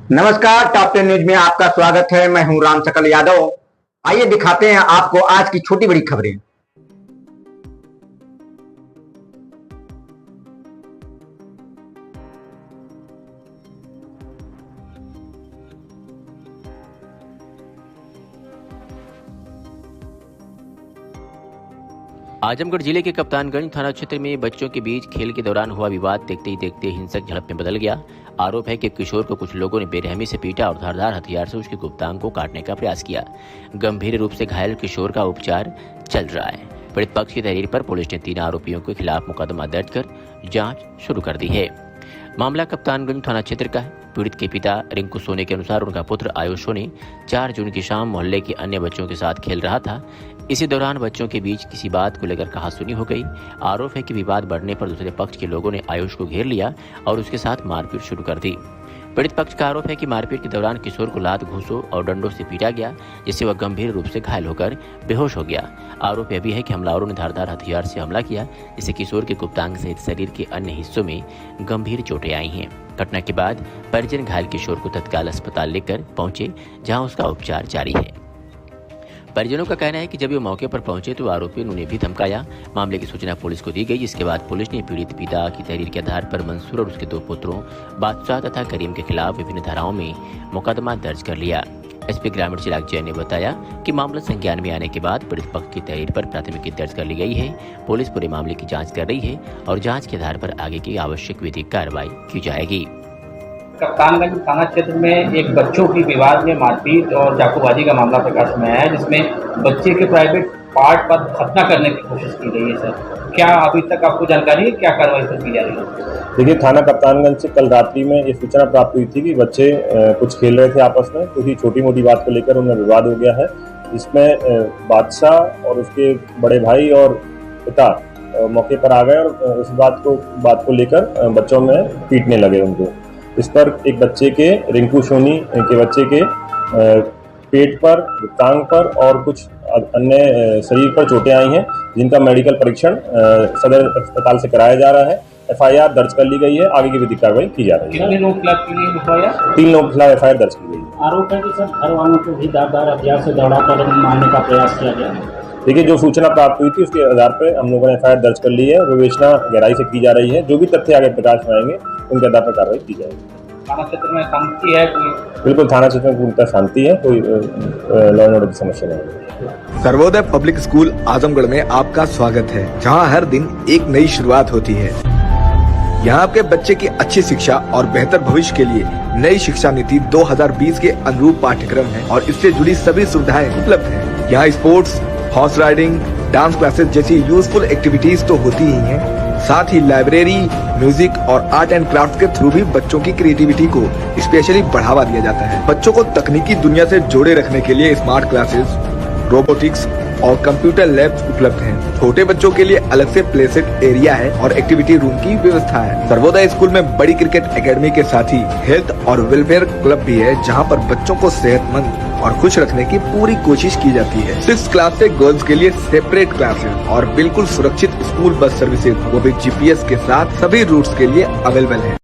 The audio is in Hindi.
नमस्कार, टॉप 10 न्यूज में आपका स्वागत है। मैं हूं राम सकल यादव। आइए दिखाते हैं आपको आज की छोटी बड़ी खबरें। आजमगढ़ जिले के कप्तानगंज थाना क्षेत्र में बच्चों के बीच खेल के दौरान हुआ विवाद देखते ही देखते हिंसक झड़प में बदल गया। आरोप है कि किशोर को कुछ लोगों ने बेरहमी से पीटा और धारदार हथियार से उसके गुप्तांग को काटने का प्रयास किया। गंभीर रूप से घायल किशोर का उपचार चल रहा है। पीड़ित पक्ष की तहरीर पर पुलिस ने 3 आरोपियों के खिलाफ मुकदमा दर्ज कर जाँच शुरू कर दी है। मामला कप्तानगंज थाना क्षेत्र का है। पीड़ित के पिता रिंकू सोनी के अनुसार उनका पुत्र आयुष सोनी 4 जून की शाम मोहल्ले के अन्य बच्चों के साथ खेल रहा था। इसी दौरान बच्चों के बीच किसी बात को लेकर कहासुनी हो गई। आरोप है कि विवाद बढ़ने पर दूसरे पक्ष के लोगों ने आयुष को घेर लिया और उसके साथ मारपीट शुरू कर दी। पीड़ित पक्ष का आरोप है कि मारपीट के दौरान किशोर को लात घूंसों और डंडों से पीटा गया, जिससे वह गंभीर रूप से घायल होकर बेहोश हो गया। आरोप यह भी है कि हमलावरों ने धारदार हथियार से हमला किया, जिससे किशोर के गुप्तांग सहित शरीर के अन्य हिस्सों में गंभीर चोटें आई हैं। घटना के बाद परिजन घायल किशोर को तत्काल अस्पताल लेकर पहुंचे, जहां उसका उपचार जारी है। परिजनों का कहना है कि जब वे मौके पर पहुंचे तो आरोपियों ने उन्हें भी धमकाया। मामले की सूचना पुलिस को दी गई, जिसके बाद पुलिस ने पीड़ित पिता की तहरीर के आधार पर मंसूर और उसके 2 पुत्रों बादशाह तथा करीम के खिलाफ विभिन्न धाराओं में मुकदमा दर्ज कर लिया। एसपी ग्रामीण चिराग जैन ने बताया कि मामला संज्ञान में आने के बाद पीड़ित पक्ष की तहरीर पर प्राथमिकी दर्ज कर ली गई है। पुलिस पूरे मामले की जाँच कर रही है और जाँच के आधार पर आगे की आवश्यक विधिक कार्रवाई की जाएगी। कप्तानगंज थाना क्षेत्र में एक बच्चों की विवाद में मारपीट और चाकूबाजी का मामला प्रकाश में आया है, जिसमें बच्चे के प्राइवेट पार्ट पर खतना करने की कोशिश की गई है। सर, क्या अभी तक आपको जानकारी है, क्या कार्रवाई की जा रही है? देखिए, थाना कप्तानगंज से कल रात्रि में ये सूचना प्राप्त हुई थी कि बच्चे कुछ खेल रहे थे आपस में। किसी छोटी मोटी बात को लेकर उनमें विवाद हो गया है, जिसमें बादशाह और उसके बड़े भाई और पिता मौके पर आ गए और इस बात को लेकर बच्चों में पीटने लगे उनको। इस पर एक बच्चे के रिंकू सोनी के बच्चे के पेट पर, टांग पर और कुछ अन्य शरीर पर चोटें आई हैं, जिनका मेडिकल परीक्षण सदर अस्पताल से कराया जा रहा है। एफआईआर दर्ज कर ली गई है, आगे की विधिक कार्रवाई की जा रही है। कितने लोग खिलाफ की गई एफआईआर? 3 लोगों के खिलाफ एफआईआर दर्ज की गई है। आरोप है कि सर घर वालों को भी धारदार हथियार से दौड़ाकर मारने का प्रयास किया गया। देखिए, जो सूचना प्राप्त हुई थी उसके आधार पर हम लोगों ने एफआईआर दर्ज कर ली है। विवेचना गहराई से की जा रही है। जो भी तथ्य आगे प्रकाश में आएंगे उनके आधार पर कार्रवाई की जाएगी। थाना क्षेत्र में शांति है? बिल्कुल, थाना क्षेत्र में पूर्णतः शांति है, कोई लॉ एंड ऑर्डर की समस्या नहीं है। सर्वोदय पब्लिक स्कूल आजमगढ़ में आपका स्वागत है, जहां हर दिन एक नई शुरुआत होती है। यहां आपके बच्चे की अच्छी शिक्षा और बेहतर भविष्य के लिए नई शिक्षा नीति 2020 के अनुरूप पाठ्यक्रम है और इससे जुड़ी सभी सुविधाएं उपलब्ध हैं। यहाँ sports, horse riding, dance classes जैसी यूजफुल एक्टिविटीज तो होती ही हैं, साथ ही लाइब्रेरी, म्यूजिक और आर्ट एंड क्राफ्ट के थ्रू भी बच्चों की क्रिएटिविटी को स्पेशली बढ़ावा दिया जाता है। बच्चों को तकनीकी दुनिया से जोड़े रखने के लिए स्मार्ट क्लासेस, रोबोटिक्स और कंप्यूटर लैब्स उपलब्ध हैं। छोटे बच्चों के लिए अलग से प्ले सेट एरिया है और एक्टिविटी रूम की व्यवस्था है। सर्वोदय स्कूल में बड़ी क्रिकेट एकेडमी के साथ ही हेल्थ और वेलफेयर क्लब भी है, जहां पर बच्चों को सेहतमंद और खुश रखने की पूरी कोशिश की जाती है। 6th क्लास से गर्ल्स के लिए सेपरेट क्लासेस और बिल्कुल सुरक्षित स्कूल बस सर्विसेज, वो भी GPS के साथ सभी रूट्स के लिए अवेलेबल है।